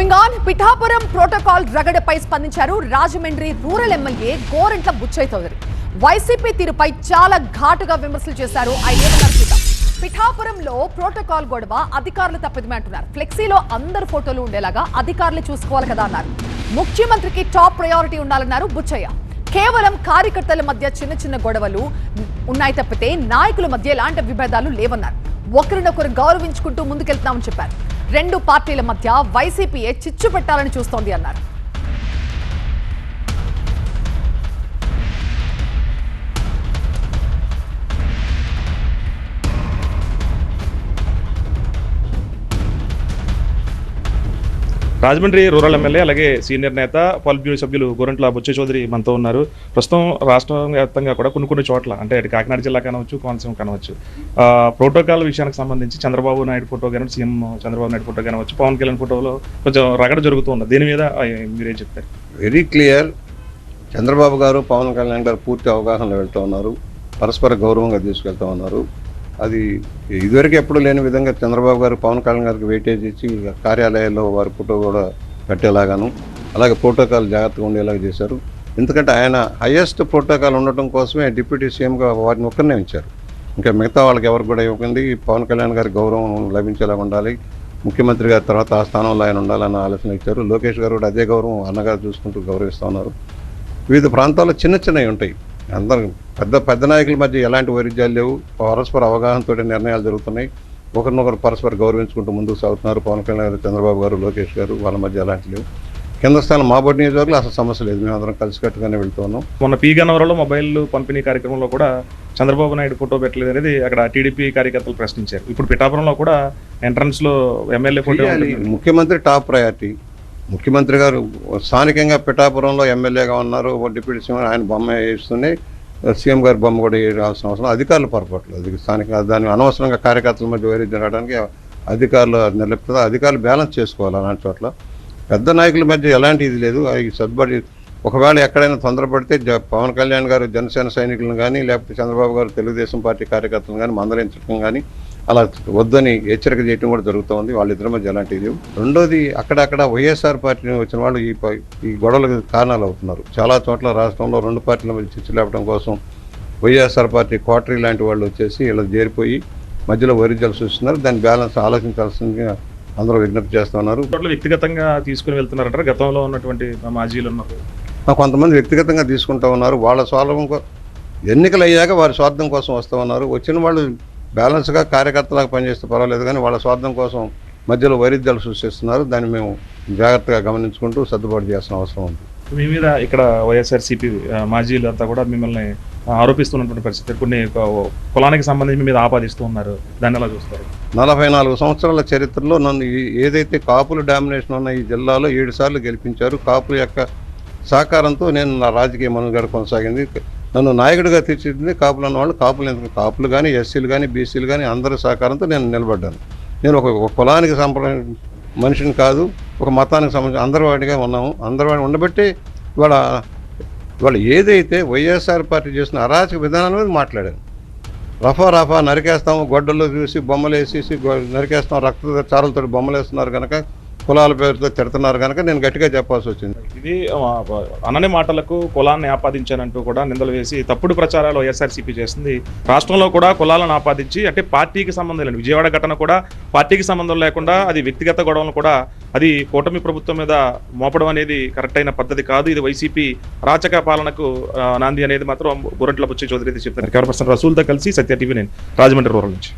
Moving on, Pithapuram protocol రగడపై స్పందించారు Rajahmundry rural MLA Gorantla Butchaiah Chowdary. YCP తీరుపై చాలా ఘాటుగా విమర్శలు చేశారు. పిఠాపురంలో ప్రోటోకాల్ గొడవ అధికారులు తప్పిదమే అంటున్నారు. ఫ్లెక్సీలో అందరు ఫోటోలు ఉండేలాగా అధికారులు చూసుకోవాలి కదా అన్నారు. ముఖ్యమంత్రికి టాప్ ప్రయారిటీ ఉండాలన్నారు బుచ్చయ్య. కేవలం కార్యకర్తల మధ్య చిన్న చిన్న గొడవలు ఉన్నాయి తప్పితే నాయకుల మధ్య ఎలాంటి విభేదాలు లేవన్నారు. ఒకరినొకరు గౌరవించుకుంటూ ముందుకెళ్తున్నామని చెప్పారు. రెండు పార్టీల మధ్య వైసీపీయే చిచ్చు పెట్టాలని చూస్తోంది అన్నారు. రాజమండ్రి రూరల్ ఎమ్మెల్యే అలాగే సీనియర్ నేత పాలిట్ బ్యూరో సభ్యులు గోరంట్ల బుచ్చయ్య చౌదరి మనతో ఉన్నారు. ప్రస్తుతం రాష్ట్ర వ్యాప్తంగా కూడా కొన్ని చోట్ల అంటే అటు కాకినాడ జిల్లా కానవచ్చు, కోనసీమ కానవచ్చు, ప్రోటోకాల్ విషయానికి సంబంధించి చంద్రబాబు నాయుడు ఫోటో కానీ, సీఎం చంద్రబాబు నాయుడు ఫోటో కానవచ్చు, పవన్ కళ్యాణ్ ఫోటోలో కొంచెం రగడ జరుగుతుంది. దీని మీద మీరేం చెప్తారు? Very clear. చంద్రబాబు గారు, పవన్ కళ్యాణ్ గారు పూర్తి అవగాహనలో వెళ్తూ ఉన్నారు, పరస్పర గౌరవంగా తీసుకెళ్తూ ఉన్నారు. అది ఇదివరకు ఎప్పుడు లేని విధంగా చంద్రబాబు గారు పవన్ కళ్యాణ్ గారికి వెయిటేజ్ ఇచ్చి కార్యాలయాల్లో వారి ఫోటో కూడా కట్టేలాగాను, అలాగే ప్రోటోకాల్ జాగ్రత్తగా ఉండేలాగా చేశారు. ఎందుకంటే ఆయన హైయెస్ట్ ప్రోటోకాల్ ఉండటం కోసమే డిప్యూటీ సీఎంగా వారిని ఒక్కరినే ఉంచారు. ఇంకా మిగతా వాళ్ళకి ఎవరికి కూడా ఇవ్వకండి, పవన్ కళ్యాణ్ గారి గౌరవం లభించేలాగా ఉండాలి, ముఖ్యమంత్రి గారి తర్వాత ఆ స్థానంలో ఆయన ఉండాలన్న ఆలోచన ఇచ్చారు. లోకేష్ గారు కూడా అదే గౌరవం అన్నగారు చూసుకుంటూ గౌరవిస్తూ ఉన్నారు. వివిధ ప్రాంతాల్లో చిన్న చిన్నవి ఉంటాయి. అందరూ పెద్ద నాయకుల మధ్య ఎలాంటి వైరుధ్యాలు లేవు. పరస్పర అవగాహనతో నిర్ణయాలు జరుగుతున్నాయి. ఒకరినొకరు పరస్పర గౌరవించుకుంటూ ముందుకు సాగుతున్నారు. పవన్ కళ్యాణ్ గారు, చంద్రబాబు గారు, లోకేష్ గారు, వాళ్ళ మధ్య ఎలాంటి లేవు. కింద స్థానం మా బోర్డు నియోజకవర్గంలో అసలు సమస్య లేదు. మేమందరం కలిసికట్టుగానే వెళ్తున్నాం. మొన్న పి గన్నవరంలో మొబైల్ పంపిణీ కార్యక్రమంలో కూడా చంద్రబాబు నాయుడు ఫోటో పెట్టలేదు అనేది అక్కడ టీడీపీ కార్యకర్తలు ప్రశ్నించారు. ఇప్పుడు పిఠాపురంలో కూడా ఎంట్రన్స్ లో ఎమ్మెల్యే ఫోటో. ముఖ్యమంత్రి టాప్ ప్రయారిటీ. ముఖ్యమంత్రి గారు స్థానికంగా పిఠాపురంలో ఎమ్మెల్యేగా ఉన్నారు. డిప్యూటీ సీఎం ఆయన బొమ్మ వేస్తూనే సీఎం గారి బొమ్మ కూడా వేయాల్సిన అవసరం. అధికారుల పొరపాట్లు అది స్థానికంగా దాన్ని అనవసరంగా కార్యకర్తల మధ్య వైరుధ్యం రావడానికి అధికారులు నిర్లిప్త. అధికారులు బ్యాలెన్స్ చేసుకోవాలి. అలాంటి చోట్ల పెద్ద నాయకుల మధ్య ఎలాంటి ఇది లేదు. అవి సర్దుబడి ఒకవేళ ఎక్కడైనా తొందరపడితే పవన్ కళ్యాణ్ గారు జనసేన సైనికులను కానీ, లేకపోతే చంద్రబాబు గారు తెలుగుదేశం పార్టీ కార్యకర్తలను కానీ మందలించడం కానీ, అలా వద్దని హెచ్చరిక చేయడం కూడా జరుగుతూ ఉంది. వాళ్ళిద్దరి మధ్య ఎలాంటి ఇది. రెండోది, అక్కడక్కడ వైఎస్ఆర్ పార్టీ వచ్చిన వాళ్ళు ఈ గొడవలకు కారణాలు అవుతున్నారు. చాలా చోట్ల రాష్ట్రంలో రెండు పార్టీల మధ్య చిచ్చు లేపడం కోసం వైఎస్ఆర్ పార్టీ క్వార్టరీ లాంటి వాళ్ళు వచ్చేసి ఇలా చేరిపోయి మధ్యలో వైరుధ్యాలు సృష్టిస్తున్నారు. దాని బ్యాలెన్స్ ఆలోచించాల్సిందిగా అందరూ విజ్ఞప్తి చేస్తున్నారు. వ్యక్తిగతంగా తీసుకుని వెళ్తున్నారంటారు. గతంలో ఉన్నటువంటి మాజీలు ఉన్నారు, కొంతమంది వ్యక్తిగతంగా తీసుకుంటూ ఉన్నారు. వాళ్ళ స్వార్థం ఎన్నికలు అయ్యాక వారి స్వార్థం కోసం వస్తూ ఉన్నారు. వచ్చిన వాళ్ళు బ్యాలెన్స్గా కార్యకర్తలాగా పనిచేస్తే పర్వాలేదు, కానీ వాళ్ళ స్వార్థం కోసం మధ్యలో వైరుధ్యాలు సృష్టిస్తున్నారు. దాన్ని మేము జాగ్రత్తగా గమనించుకుంటూ సర్దుబాటు చేయాల్సిన అవసరం ఉంది. మీ మీద ఇక్కడ వైఎస్ఆర్సీపీ మాజీలు అంతా కూడా మిమ్మల్ని ఆరోపిస్తున్నటువంటి పరిస్థితి, కొన్ని కులానికి సంబంధించి మీ మీద ఆపాదిస్తూ ఉన్నారు. దాన్ని ఎలా చూస్తారు? 44 సంవత్సరాల చరిత్రలో నన్ను ఏదైతే కాపుల డామినేషన్ ఉన్న ఈ జిల్లాలో 7 సార్లు గెలిపించారు. కాపుల యొక్క సహకారంతో నేను నా రాజకీయ మనుగడ కొనసాగింది. నన్ను నాయకుడిగా తీర్చిదిద్దింది కాపులు అన్నవాళ్ళు. కాపులు కానీ, ఎస్సీలు కానీ, బీసీలు కానీ అందరి సహకారంతో నేను నిలబడ్డాను. నేను ఒక కులానికి మనిషిని కాదు, ఒక మతానికి సంబంధించి అందరి వాడిగా ఉన్నాము. అందరి వాడిని ఉండబట్టి ఇవాళ ఏదైతే వైఎస్ఆర్ పార్టీ చేసిన అరాచక విధానం మీద మాట్లాడాను. రఫా నరికేస్తాము, గొడ్డల్లో చూసి బొమ్మలు వేసేసి నరికేస్తాం, రక్త చారులతో బొమ్మలు వేస్తున్నారు కనుక, కులాల పేరుతో తిడుతున్నారు కనుక నేను గట్టిగా చెప్పాల్సి వచ్చింది. ఇది అనని మాటలకు కులాన్ని ఆపాదించానంటూ కూడా నిందలు వేసి తప్పుడు ప్రచారాలు వైఎస్ఆర్సీపీ చేస్తుంది. రాష్ట్రంలో కూడా కులాలను ఆపాదించి అంటే పార్టీకి సంబంధం లేదు. విజయవాడ ఘటన కూడా పార్టీకి సంబంధం లేకుండా అది వ్యక్తిగత గొడవలు కూడా అది కూటమి ప్రభుత్వం మీద మోపడం అనేది కరెక్ట్ అయిన పద్ధతి కాదు. ఇది వైసీపీ రాచక పాలనకు నాంది అనేది మాత్రం గోరంట్ల బుచ్చయ్య చౌదరి చెప్తారు. కెమెరా పర్సన్ రసూల్తో కలిసి సత్య టీవీ 9 రాజమండ్రి రూరల్ నుంచి.